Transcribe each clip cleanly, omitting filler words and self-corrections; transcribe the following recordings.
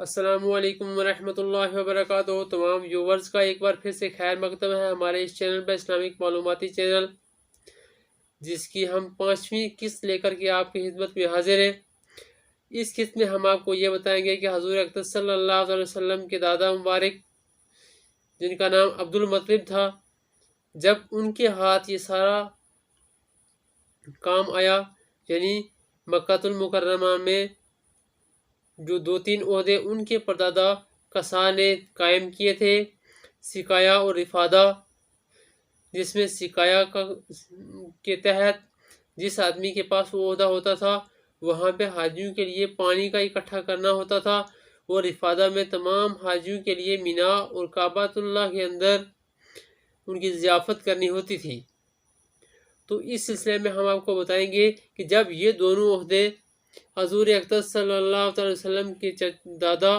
السلام علیکم ورحمۃ اللہ وبرکاتہ۔ تمام ویورز کا ایک بار پھر سے خیر مقدم ہے ہمارے اس چینل پہ، اسلامک معلوماتی چینل، جس کی ہم 5ویں قسط لے کر کے آپ کی خدمت میں حاضر ہیں۔ اس قسط میں ہم آپ کو یہ بتائیں گے کہ حضور اقدس صلی اللہ علیہ وسلم کے دادا مبارک، جن کا نام عبد المطلب تھا، جب ان کے ہاتھ یہ سارا کام آیا، یعنی مکہ المکرمہ میں جو 2-3 عہدے ان کے پردادا کسا نے قائم کیے تھے، سقایا اور رفادہ، جس میں سقایا کے تحت جس آدمی کے پاس وہ عہدہ ہوتا تھا وہاں پہ حاجیوں کے لیے پانی کا اکٹھا کرنا ہوتا تھا، اور رفادہ میں تمام حاجیوں کے لیے مینا اور کعبۃ اللہ کے اندر ان کی ضیافت کرنی ہوتی تھی۔ تو اس سلسلے میں ہم آپ کو بتائیں گے کہ جب یہ دونوں عہدے حضور اقدس صلی اللہ علیہ وسلم کے دادا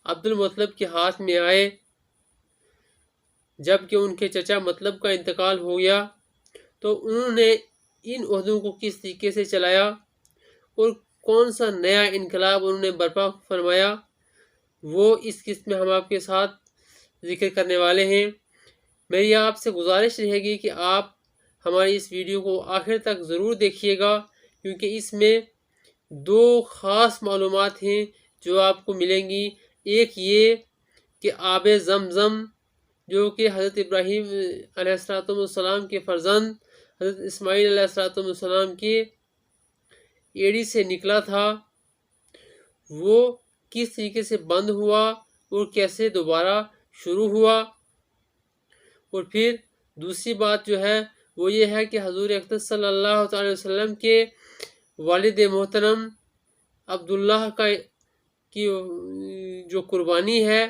عبد المطلب کے ہاتھ میں آئے، جب کہ ان کے چچا مطلب کا انتقال ہو گیا، تو انہوں نے ان عہدوں کو کس طریقے سے چلایا اور کون سا نیا انقلاب انہوں نے برپا فرمایا، وہ اس قسط میں ہم آپ کے ساتھ ذکر کرنے والے ہیں۔ میری آپ سے گزارش رہے گی کہ آپ ہماری اس ویڈیو کو آخر تک ضرور دیکھیے گا، کیونکہ اس میں 2 خاص معلومات ہیں جو آپ کو ملیں گی۔ ایک یہ کہ آب زمزم، جو کہ حضرت ابراہیم علیہ السلام کے فرزند حضرت اسماعیل علیہ السلام کے ایڑی سے نکلا تھا، وہ کس طریقے سے بند ہوا اور کیسے دوبارہ شروع ہوا۔ اور پھر دوسری بات جو ہے وہ یہ ہے کہ حضور اقدس صلی اللہ علیہ وسلم کے والد محترم عبداللہ کی جو قربانی ہے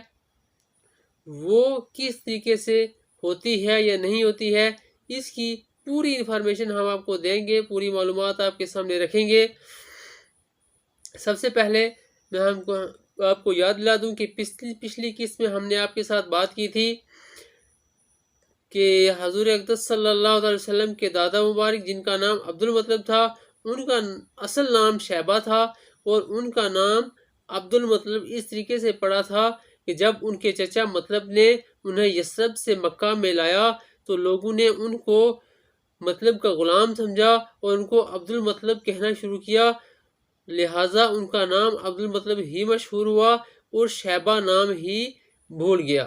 وہ کس طریقے سے ہوتی ہے یا نہیں ہوتی ہے، اس کی پوری انفارمیشن ہم آپ کو دیں گے، پوری معلومات آپ کے سامنے رکھیں گے۔ سب سے پہلے میں آپ کو یاد دلا دوں کہ پچھلی قسط میں ہم نے آپ کے ساتھ بات کی تھی کہ حضور اقدس صلی اللہ علیہ وسلم کے دادا مبارک، جن کا نام عبد المطلب تھا، ان کا اصل نام شیبہ تھا، اور ان کا نام عبد المطلب اس طریقے سے پڑا تھا کہ جب ان کے چچا مطلب نے انہیں یثرب سے مکہ میں لایا تو لوگوں نے ان کو مطلب کا غلام سمجھا اور ان کو عبد المطلب کہنا شروع کیا، لہٰذا ان کا نام عبد المطلب ہی مشہور ہوا اور شیبہ نام ہی بھول گیا۔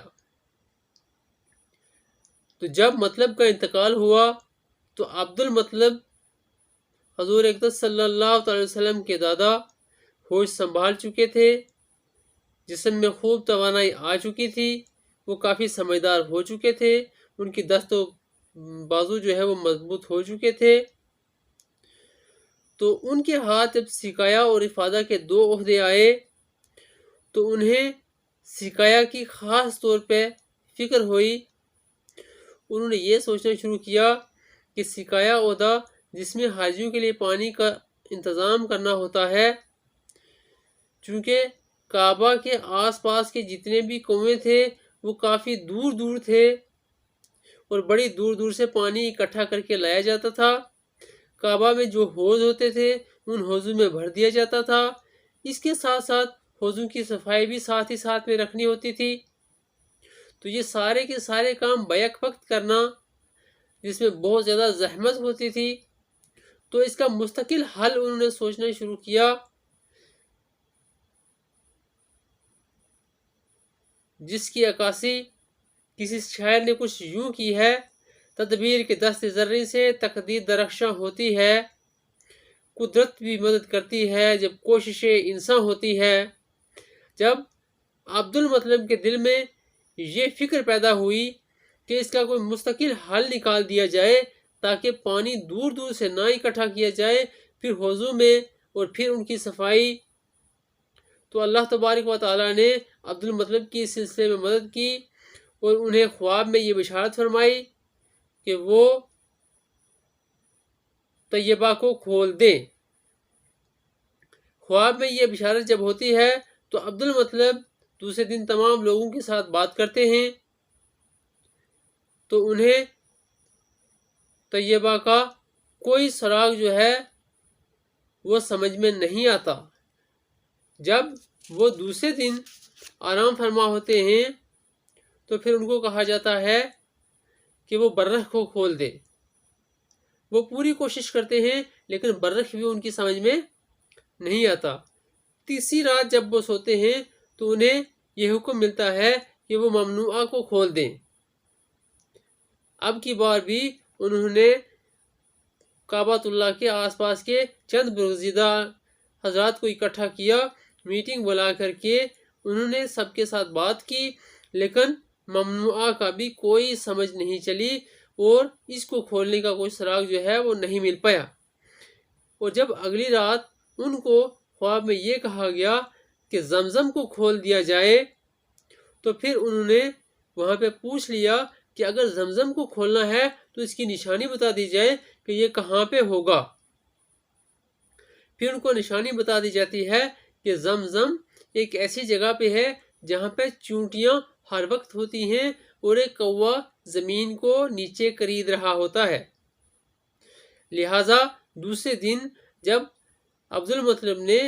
تو جب مطلب کا انتقال ہوا تو عبد المطلب حضور اقدس صلی اللہ علیہ وسلم کے دادا ہوش سنبھال چکے تھے، جسم میں خوب توانائی آ چکی تھی، وہ کافی سمجھدار ہو چکے تھے، ان کی دست و بازو جو ہے وہ مضبوط ہو چکے تھے۔ تو ان کے ہاتھ جب سقایا اور رفادہ کے 2 عہدے آئے تو انہیں سقایا کی خاص طور پہ فکر ہوئی۔ انہوں نے یہ سوچنا شروع کیا کہ سقایا عہدہ، جس میں حاجیوں کے لیے پانی کا انتظام کرنا ہوتا ہے، چونکہ کعبہ کے آس پاس کے جتنے بھی کنویں تھے وہ کافی دور دور تھے اور بڑی دور دور سے پانی اکٹھا کر کے لایا جاتا تھا۔ کعبہ میں جو حوض ہوتے تھے ان حوضوں میں بھر دیا جاتا تھا، اس کے ساتھ ساتھ حوضوں کی صفائی بھی ساتھ ہی ساتھ میں رکھنی ہوتی تھی۔ تو یہ سارے کے سارے کام بیک وقت کرنا، جس میں بہت زیادہ زحمت ہوتی تھی، تو اس کا مستقل حل انہوں نے سوچنا شروع کیا، جس کی عکاسی کسی شاعر نے کچھ یوں کی ہے: تدبیر کے دست ذرے سے تقدیر درخشاں ہوتی ہے، قدرت بھی مدد کرتی ہے جب کوشش انسان ہوتی ہے۔ جب عبد المطلب کے دل میں یہ فکر پیدا ہوئی کہ اس کا کوئی مستقل حل نکال دیا جائے تاکہ پانی دور دور سے نہ اکٹھا کیا جائے، پھر حوضوں میں اور پھر ان کی صفائی، تو اللہ تبارک و تعالیٰ نے عبد المطلب کی اس سلسلے میں مدد کی اور انہیں خواب میں یہ بشارت فرمائی کہ وہ طیبہ کو کھول دیں۔ خواب میں یہ بشارت جب ہوتی ہے تو عبد المطلب دوسرے دن تمام لوگوں کے ساتھ بات کرتے ہیں تو انہیں طیبہ کا کوئی سراغ جو ہے وہ سمجھ میں نہیں آتا۔ جب وہ دوسرے دن آرام فرما ہوتے ہیں تو پھر ان کو کہا جاتا ہے کہ وہ برخ کو کھول دے۔ وہ پوری کوشش کرتے ہیں لیکن برخ بھی ان کی سمجھ میں نہیں آتا۔ تیسری رات جب وہ سوتے ہیں تو انہیں یہ حکم ملتا ہے کہ وہ ممنوعہ کو کھول دیں۔ اب کی بار بھی انہوں نے کعبۃ اللہ کے آس پاس کے چند برگزیدہ حضرات کو اکٹھا کیا، میٹنگ بلا کر کے انہوں نے سب کے ساتھ بات کی، لیکن ممنوعہ کا بھی کوئی سمجھ نہیں چلی اور اس کو کھولنے کا کوئی سراغ جو ہے وہ نہیں مل پایا۔ اور جب اگلی رات ان کو خواب میں یہ کہا گیا کہ زمزم کو کھول دیا جائے تو پھر انہوں نے وہاں پہ پوچھ لیا کہ اگر زمزم کو کھولنا ہے تو اس کی نشانی بتا دی جائے کہ یہ کہاں پہ ہوگا۔ پھر ان کو نشانی بتا دی جاتی ہے کہ زمزم ایک ایسی جگہ پہ ہے جہاں پہ چونٹیاں ہر وقت ہوتی ہیں اور ایک کوا زمین کو نیچے کرید رہا ہوتا ہے۔ لہٰذا دوسرے دن جب عبد المطلب نے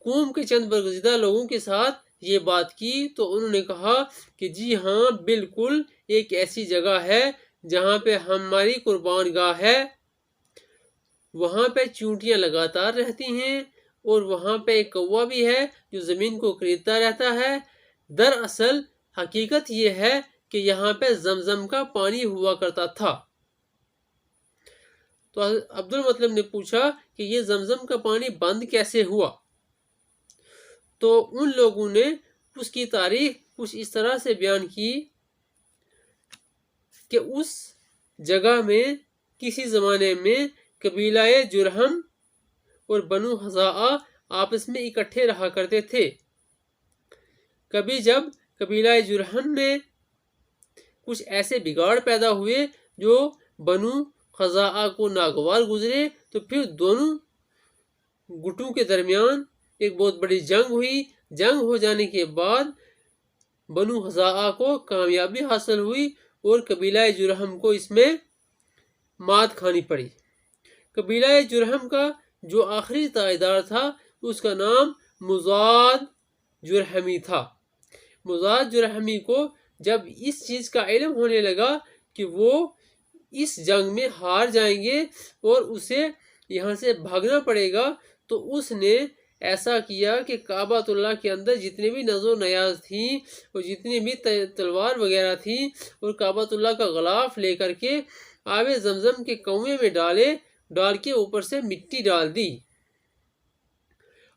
قوم کے چند برگزیدہ لوگوں کے ساتھ یہ بات کی تو انہوں نے کہا کہ جی ہاں، بالکل ایک ایسی جگہ ہے جہاں پہ ہماری قربان گاہ ہے، وہاں پہ چونٹیاں لگاتار رہتی ہیں اور وہاں پہ ایک کوا بھی ہے جو زمین کو کریدتا رہتا ہے۔ دراصل حقیقت یہ ہے کہ یہاں پہ زمزم کا پانی ہوا کرتا تھا۔ تو عبد المطلب نے پوچھا کہ یہ زمزم کا پانی بند کیسے ہوا؟ تو ان لوگوں نے اس کی تاریخ کچھ اس طرح سے بیان کی کہ اس جگہ میں کسی زمانے میں قبیلہ جرہم اور بنو خزاعہ آپس میں اکٹھے رہا کرتے تھے۔ کبھی جب قبیلہ جرہم میں کچھ ایسے بگاڑ پیدا ہوئے جو بنو خزاعہ کو ناگوار گزرے تو پھر دونوں گٹوں کے درمیان ایک بہت بڑی جنگ ہوئی۔ جنگ ہو جانے کے بعد بنو خزاعہ کو کامیابی حاصل ہوئی اور قبیلہ جرہم کو اس میں مات کھانی پڑی۔ قبیلہ جرہم کا جو آخری تاجدار تھا اس کا نام مضاد جرہمی تھا۔ مضاد جرہمی کو جب اس چیز کا علم ہونے لگا کہ وہ اس جنگ میں ہار جائیں گے اور اسے یہاں سے بھاگنا پڑے گا تو اس نے ایسا کیا کہ کعبۃ اللہ کے اندر جتنے بھی نظر و نیاز تھیں اور جتنی بھی تلوار وغیرہ تھیں اور کعبۃ اللہ کا غلاف لے کر کے آب زمزم کے کنویں میں ڈال کے اوپر سے مٹی ڈال دی۔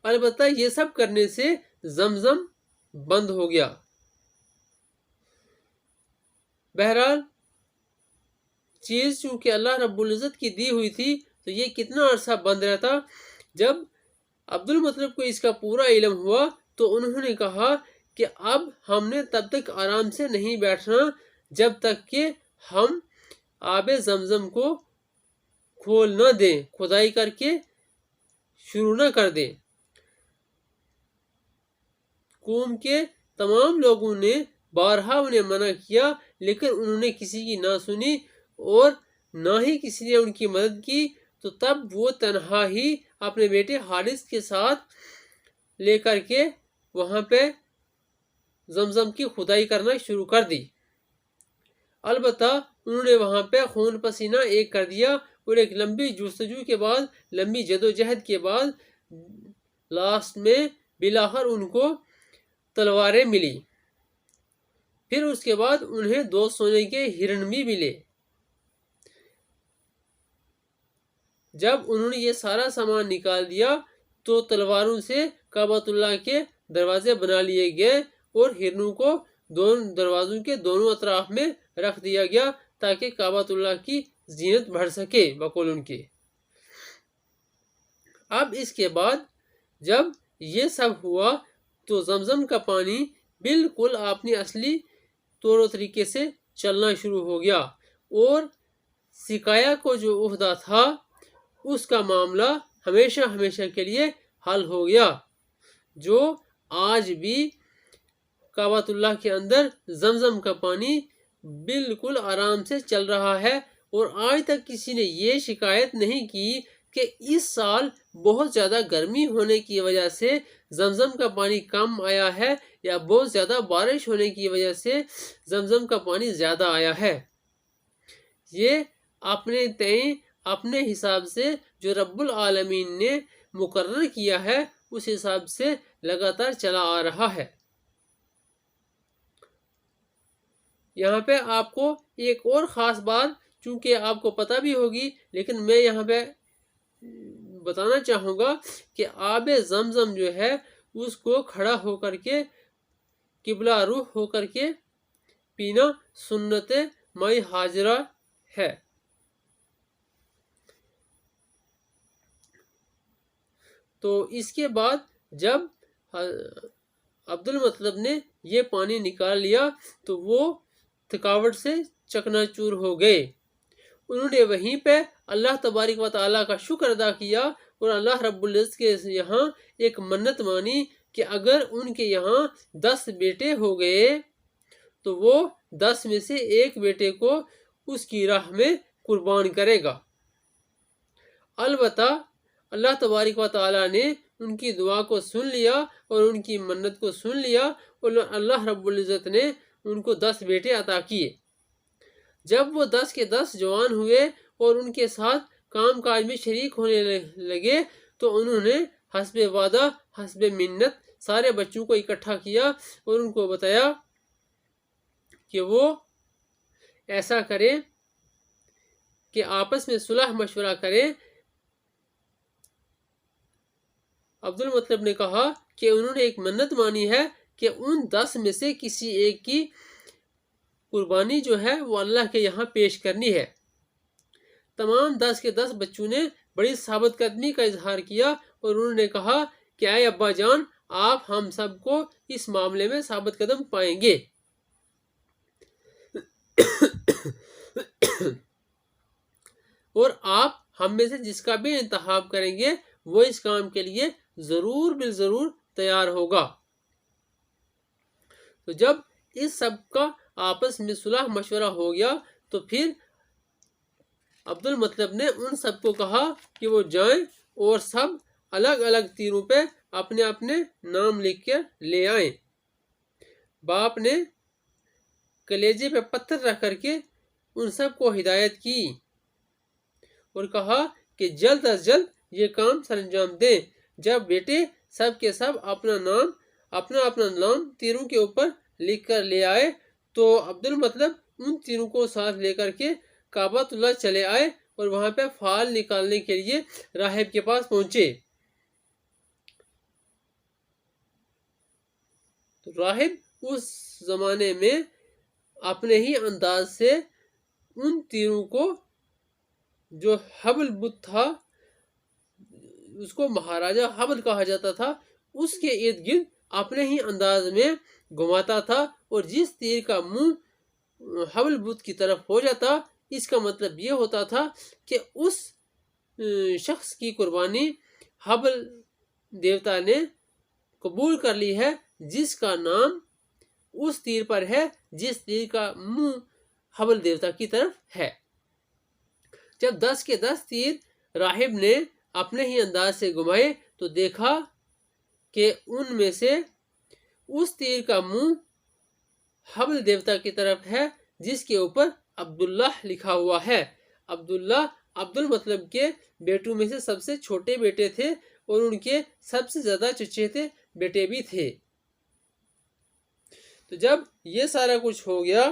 البتہ یہ سب کرنے سے زمزم بند ہو گیا۔ بہرحال چیز چونکہ اللہ رب العزت کی دی ہوئی تھی تو یہ کتنا عرصہ بند رہتا۔ جب عبد المطلب کو اس کا پورا علم ہوا تو انہوں نے کہا کہ اب ہم نے تب تک آرام سے نہیں بیٹھنا جب تک کہ ہم آب زمزم کو کھول نہ دیں، کھدائی کر کے شروع نہ کر دیں۔ قوم کے تمام لوگوں نے بارہا انہیں منع کیا لیکن انہوں نے کسی کی نہ سنی اور نہ ہی کسی نے ان کی مدد کی۔ تو تب وہ تنہا ہی اپنے بیٹے حارث کے ساتھ لے کر کے وہاں پہ زمزم کی کھدائی کرنا شروع کر دی۔ البتہ انہوں نے وہاں پہ خون پسینہ ایک کر دیا اور ایک لمبی جستجو کے بعد، لمبی جدوجہد کے بعد لاسٹ میں بالآخر ان کو تلواریں ملی۔ پھر اس کے بعد انہیں 2 سونے کے ہرن بھی ملے۔ جب انہوں نے یہ سارا سامان نکال دیا تو تلواروں سے کعبۃ اللہ کے دروازے بنا لیے گئے اور ہرنوں کو دروازوں کے دونوں اطراف میں رکھ دیا گیا تاکہ کعبۃ اللہ کی زینت بڑھ سکے بقول ان کے۔ اب اس کے بعد جب یہ سب ہوا تو زمزم کا پانی بالکل اپنی اصلی طور و طریقے سے چلنا شروع ہو گیا اور سقایا کو جو عہدہ تھا اس کا معاملہ ہمیشہ ہمیشہ کے لیے حل ہو گیا۔ جو آج بھی کعبۃ اللہ کے اندر زمزم کا پانی بالکل آرام سے چل رہا ہے اور آج تک کسی نے یہ شکایت نہیں کی کہ اس سال بہت زیادہ گرمی ہونے کی وجہ سے زمزم کا پانی کم آیا ہے یا بہت زیادہ بارش ہونے کی وجہ سے زمزم کا پانی زیادہ آیا ہے۔ یہ اپنے تئیں اپنے حساب سے جو رب العالمین نے مقرر کیا ہے اس حساب سے لگاتار چلا آ رہا ہے۔ یہاں پہ آپ کو ایک اور خاص بات، چونکہ آپ کو پتہ بھی ہوگی لیکن میں یہاں پہ بتانا چاہوں گا کہ آب زمزم جو ہے اس کو کھڑا ہو کر کے قبلہ رخ ہو کر کے پینا سنت مائی حاجرہ ہے۔ تو اس کے بعد جب عبد المطلب نے یہ پانی نکال لیا تو وہ تھکاوٹ سے چکنا چور ہو گئے۔ انہوں نے وہیں پہ اللہ تبارک و تعالیٰ کا شکر ادا کیا اور اللہ رب العزت کے یہاں ایک منت مانی کہ اگر ان کے یہاں 10 بیٹے ہو گئے تو وہ 10 میں سے ایک بیٹے کو اس کی راہ میں قربان کرے گا۔ البتہ اللہ تبارک و تعالیٰ نے ان کی دعا کو سن لیا اور ان کی منت کو سن لیا اور اللہ رب العزت نے ان کو 10 بیٹے عطا کیے۔ جب وہ 10 کے 10 جوان ہوئے اور ان کے ساتھ کام کاج میں شریک ہونے لگے تو انہوں نے حسب وعدہ حسب منت سارے بچوں کو اکٹھا کیا اور ان کو بتایا کہ وہ ایسا کریں کہ آپس میں صلح مشورہ کریں۔ عبد المطلب نے کہا کہ انہوں نے ایک منت مانی ہے کہ ان 10 میں سے کسی ایک کی قربانی جو ہے وہ اللہ کے یہاں پیش کرنی ہے۔ تمام 10 کے 10 بچوں نے بڑی ثابت قدمی کا اظہار کیا اور انہوں نے کہا کہ اے ابا جان، آپ ہم سب کو اس معاملے میں ثابت قدم پائیں گے۔ اور آپ ہم میں سے جس کا بھی انتخاب کریں گے وہ اس کام کے لیے ضرور بالضرور تیار ہوگا۔ تو جب اس سب کا آپس میں صلح مشورہ ہو گیا تو پھر عبد المطلب نے ان سب کو کہا کہ وہ جائیں اور سب الگ الگ تیروں پہ اپنے اپنے نام لکھ کے لے آئیں۔ باپ نے کلیجے پہ پتھر رکھ کر کے ان سب کو ہدایت کی اور کہا کہ جلد از جلد یہ کام سر انجام دیں۔ جب بیٹے سب کے سب اپنا نام تیروں کے اوپر لکھ کر لے آئے تو عبد المطلب ان تیروں کو ساتھ لے کر کے کعبۃ اللہ چلے آئے اور وہاں پہ فال نکالنے کے لیے راہب کے پاس پہنچے۔ تو راہب اس زمانے میں اپنے ہی انداز سے ان تیروں کو، جو حبل بت تھا، اس کو مہاراجہ حبل کہا جاتا تھا، اس کے ارد گرد اپنے ہی انداز میں گھماتا تھا اور جس تیر کا منہ حبل بت کی طرف ہو جاتا اس کا مطلب یہ ہوتا تھا کہ اس شخص کی قربانی حبل دیوتا نے قبول کر لی ہے، جس کا نام اس تیر پر ہے جس تیر کا منہ حبل دیوتا کی طرف ہے۔ جب 10 کے 10 تیر راہب نے اپنے ہی انداز سے گھمائے تو دیکھا کہ ان میں سے اس تیر کا منہ حبل دیوتا کی طرف ہے جس کے اوپر عبداللہ لکھا ہوا ہے۔ عبداللہ عبد المطلب کے بیٹوں میں سے سب سے چھوٹے بیٹے تھے اور ان کے سب سے زیادہ چچیرے بیٹے بھی تھے۔ تو جب یہ سارا کچھ ہو گیا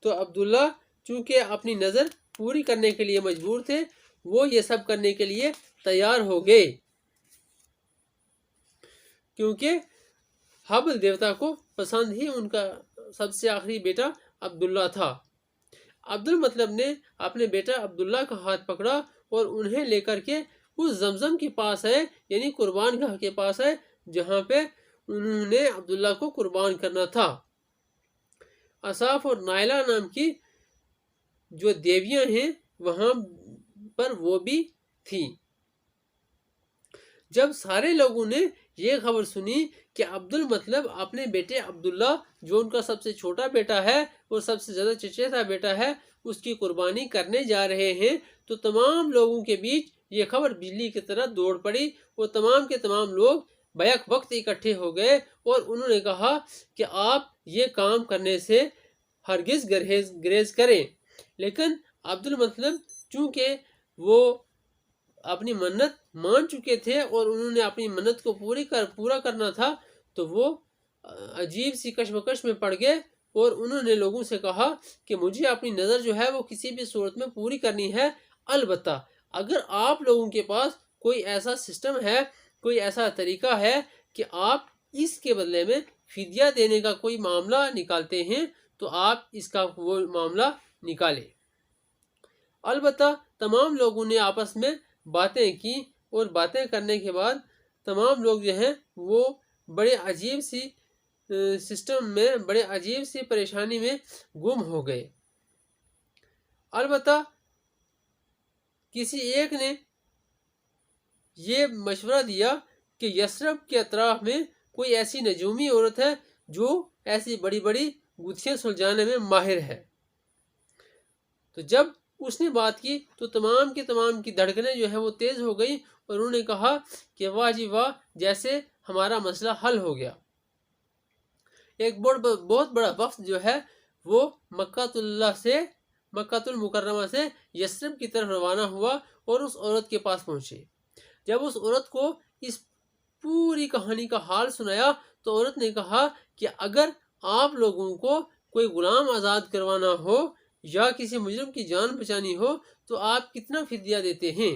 تو عبداللہ چونکہ اپنی نظر پوری کرنے کے لیے مجبور تھے، وہ یہ سب کرنے کے لیے تیار ہو گئے کیونکہ حبل دیوتا کو پسند ہی ان کا سب سے آخری بیٹا عبداللہ تھا۔ عبد المطلب نے اپنے بیٹا عبداللہ کا ہاتھ پکڑا اور انہیں لے کر کے اس زمزم کے پاس آئے، یعنی قربان گاہ کے پاس آئے جہاں پہ انہوں نے عبداللہ کو قربان کرنا تھا۔ اصاف اور نائلہ نام کی جو دیویاں ہیں وہاں پر وہ بھی تھیں۔ جب سارے لوگوں نے یہ خبر سنی کہ عبد المطلب اپنے بیٹے عبداللہ جو ان کا سب سے چھوٹا بیٹا ہے اور سب سے زیادہ چچیرا بیٹا ہے اس کی قربانی کرنے جا رہے ہیں تو تمام لوگوں کے بیچ یہ خبر بجلی کی طرح دوڑ پڑی اور تمام کے تمام لوگ بیک وقت اکٹھے ہو گئے اور انہوں نے کہا کہ آپ یہ کام کرنے سے ہرگز گریز کریں. لیکن عبد المطلب چونکہ وہ اپنی منت مان چکے تھے اور انہوں نے اپنی منت کو پورا کرنا تھا تو وہ عجیب سی کشمکش میں پڑ گئے اور انہوں نے لوگوں سے کہا کہ مجھے اپنی نظر جو ہے وہ کسی بھی صورت میں پوری کرنی ہے، البتہ اگر آپ لوگوں کے پاس کوئی ایسا سسٹم ہے، کوئی ایسا طریقہ ہے کہ آپ اس کے بدلے میں فدیہ دینے کا کوئی معاملہ نکالتے ہیں تو آپ اس کا وہ معاملہ نکالیں. البتہ تمام لوگوں نے آپس میں باتیں کی اور باتیں کرنے کے بعد تمام لوگ جو ہیں وہ بڑے عجیب سی سسٹم میں، بڑے عجیب سی پریشانی میں گم ہو گئے. البتہ کسی ایک نے یہ مشورہ دیا کہ یثرب کے اطراف میں کوئی ایسی نجومی عورت ہے جو ایسی بڑی بڑی گتھیاں سلجھانے میں ماہر ہے. تو جب اس نے بات کی تو تمام کے تمام کی دھڑکنیں جو ہیں وہ تیز ہو گئی اور انہوں نے کہا کہ واہ جی واہ، جیسے ہمارا مسئلہ حل ہو گیا. ایک بہت بڑا وفد جو ہے وہ مکہ المکرمہ سے یثرب کی طرف روانہ ہوا اور اس عورت کے پاس پہنچے. جب اس عورت کو اس پوری کہانی کا حال سنایا تو عورت نے کہا کہ اگر آپ لوگوں کو کوئی غلام آزاد کروانا ہو یا کسی مجرم کی جان بچانی ہو تو آپ کتنا فدیہ دیتے ہیں؟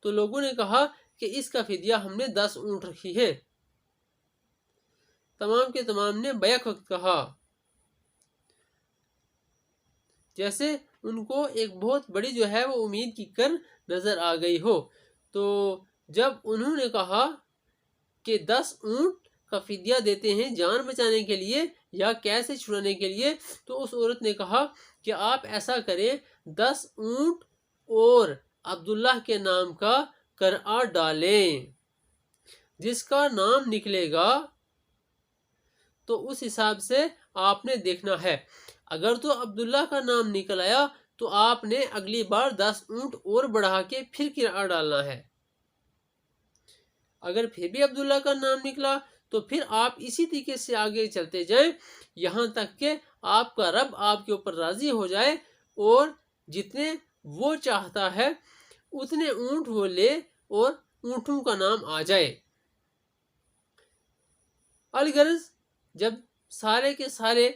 تو لوگوں نے کہا کہ اس کا فدیہ ہم نے 10 اونٹ رکھی ہے. تمام کے تمام نے بیک وقت کہا، جیسے ان کو ایک بہت بڑی جو ہے وہ امید کی کر نظر آ گئی ہو. تو جب انہوں نے کہا کہ 10 اونٹ کا فدیہ دیتے ہیں جان بچانے کے لیے یا کیسے چھڑانے کے لیے، تو اس عورت نے کہا کہ آپ ایسا کریں، 10 اونٹ اور عبداللہ کے نام کا قرعہ ڈالیں، جس کا نام نکلے گا تو اس حساب سے آپ نے دیکھنا ہے. اگر تو عبداللہ کا نام نکل آیا تو آپ نے اگلی بار 10 اونٹ اور بڑھا کے پھر قرعہ ڈالنا ہے. اگر پھر بھی عبداللہ کا نام نکلا تو پھر آپ اسی طریقے سے آگے چلتے جائیں یہاں تک کہ آپ کا رب آپ کے اوپر راضی ہو جائے اور جتنے وہ چاہتا ہے اتنے اونٹ وہ لے اور اونٹوں کا نام آ جائے. الغرض جب سارے کے سارے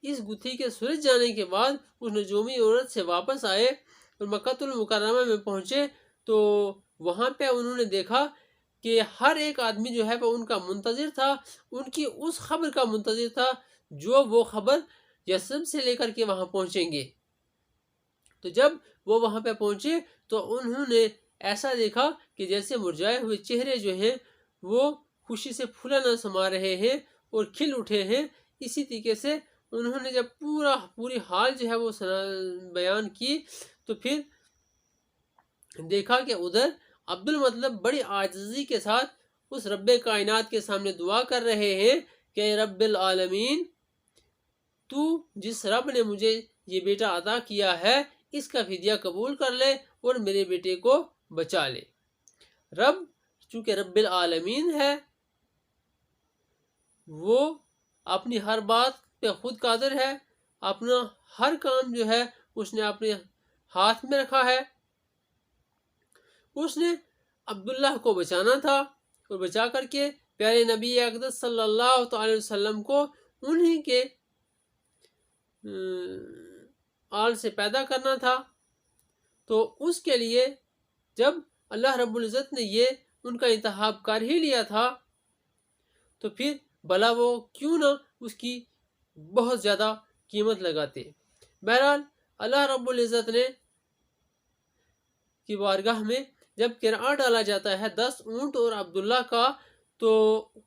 اس گتھی کے سلجھ جانے کے بعد اس نجومی عورت سے واپس آئے اور مکہ المکرمہ میں پہنچے تو وہاں پہ انہوں نے دیکھا کہ ہر ایک آدمی جو ہے وہ ان کا منتظر تھا، ان کی اس خبر کا منتظر تھا جو وہ خبر یثرب سے لے کر کے وہاں پہنچیں گے. تو جب وہ وہاں پہ پہنچے تو انہوں نے ایسا دیکھا کہ جیسے مرجھائے ہوئے چہرے جو ہیں وہ خوشی سے پھولانا سما رہے ہیں اور کھل اٹھے ہیں. اسی طریقے سے انہوں نے جب پوری حال جو ہے وہ بیان کی تو پھر دیکھا کہ ادھر عبد المطلب بڑی عاجزی کے ساتھ اس رب کائنات کے سامنے دعا کر رہے ہیں کہ رب العالمین، تو جس رب نے مجھے یہ بیٹا عطا کیا ہے اس کا فدیہ قبول کر لے اور میرے بیٹے کو بچا لے. رب چونکہ رب العالمین ہے، وہ اپنی ہر بات پہ خود قادر ہے، اپنا ہر کام جو ہے اس نے اپنے ہاتھ میں رکھا ہے. اس نے عبداللہ کو بچانا تھا اور بچا کر کے پیارے نبی اقدس صلی اللہ علیہ وسلم کو انہی کے آل سے پیدا کرنا تھا. تو اس کے لیے جب اللہ رب العزت نے یہ ان کا انتخاب کر ہی لیا تھا تو پھر بھلا وہ کیوں نہ اس کی بہت زیادہ قیمت لگاتے. بہرحال اللہ رب العزت نے کی بارگاہ میں جب قرعہ ڈالا جاتا ہے 10 اونٹ اور عبداللہ کا، تو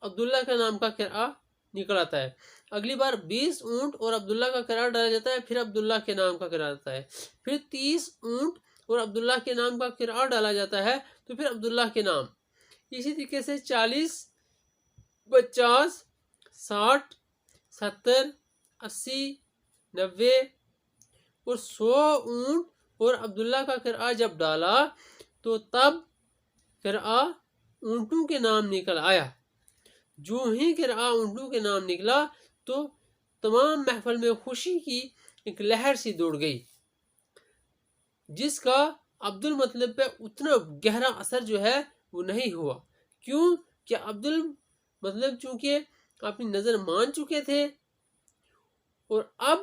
عبداللہ کے نام کا قرعہ نکل آتا ہے. اگلی بار 20 اونٹ اور عبداللہ کا قرعہ ڈالا جاتا ہے، پھر عبداللہ کے نام کا قرعہ آتا ہے. پھر 30 اونٹ اور عبداللہ کے نام کا قرعہ ڈالا جاتا ہے تو پھر عبداللہ کے نام. اسی طریقے سے 40 50 60 70 80 90 اور 100 اونٹ اور عبداللہ کا قرآ جب ڈالا تو تب قرآ اونٹوں کے نام نکل آیا۔ جو ہی قرآ اونٹوں کے نام نکلا تو تمام محفل میں خوشی کی ایک لہر سی دوڑ گئی، جس کا عبد المطلب پہ اتنا گہرا اثر جو ہے وہ نہیں ہوا۔ کیوں کہ عبد المطلب چونکہ اپنی نظر مان چکے تھے، اور اب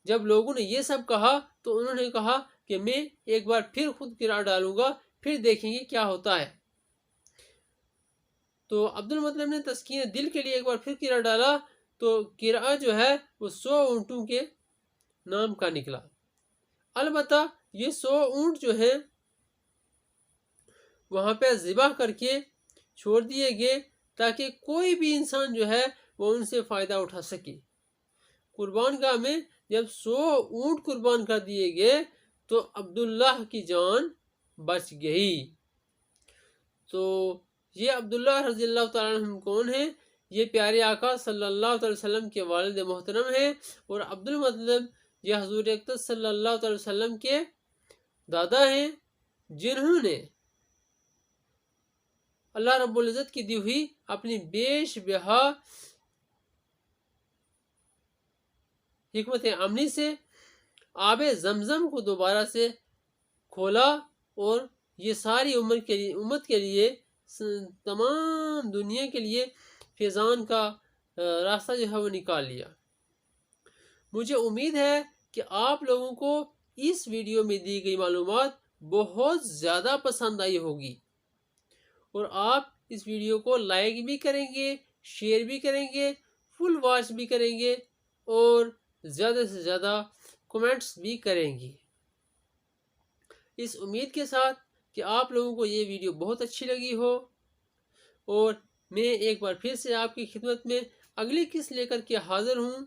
جب لوگوں نے یہ سب کہا تو انہوں نے کہا کہ میں ایک بار پھر خود قرآ ڈالوں گا، پھر دیکھیں گے کیا ہوتا ہے۔ تو عبد المطلب نے تسکین دل کے لیے ایک بار پھر قرآ ڈالا تو قرآ جو ہے وہ 100 اونٹوں کے نام کا نکلا۔ البتہ یہ 100 اونٹ جو ہیں وہاں پہ ذبح کر کے چھوڑ دیے گئے تاکہ کوئی بھی انسان جو ہے وہ ان سے فائدہ اٹھا سکے۔ قربان گاہ میں جب 100 اونٹ قربان کر دیے گئے تو عبداللہ کی جان بچ گئی۔ تو یہ عبداللہ رضی اللہ تعالیٰ عنہ کون ہیں؟ یہ پیارے آقا صلی اللہ علیہ وسلم کے والد محترم ہیں، اور عبد المطلب یہ حضور اقدس صلی اللہ علیہ وسلم کے دادا ہیں، جنہوں نے اللہ رب العزت کی دی ہوئی اپنی بیش بہا حکمت عملی سے آب زمزم کو دوبارہ سے کھولا، اور یہ ساری امت کے لیے، تمام دنیا کے لیے فیضان کا راستہ جو ہے وہ نکال لیا۔ مجھے امید ہے کہ آپ لوگوں کو اس ویڈیو میں دی گئی معلومات بہت زیادہ پسند آئی ہوگی، اور آپ اس ویڈیو کو لائک بھی کریں گے، شیئر بھی کریں گے، فل واچ بھی کریں گے، اور زیادہ سے زیادہ کمنٹس بھی کریں گے، اس امید کے ساتھ کہ آپ لوگوں کو یہ ویڈیو بہت اچھی لگی ہو۔ اور میں ایک بار پھر سے آپ کی خدمت میں اگلی قسط لے کر کے حاضر ہوں۔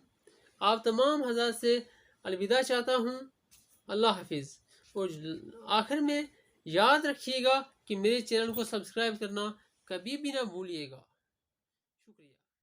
آپ تمام حضرات سے الوداع چاہتا ہوں۔ اللہ حافظ۔ اور آخر میں یاد رکھیے گا کہ میرے چینل کو سبسکرائب کرنا کبھی بھی نہ بھولیے گا۔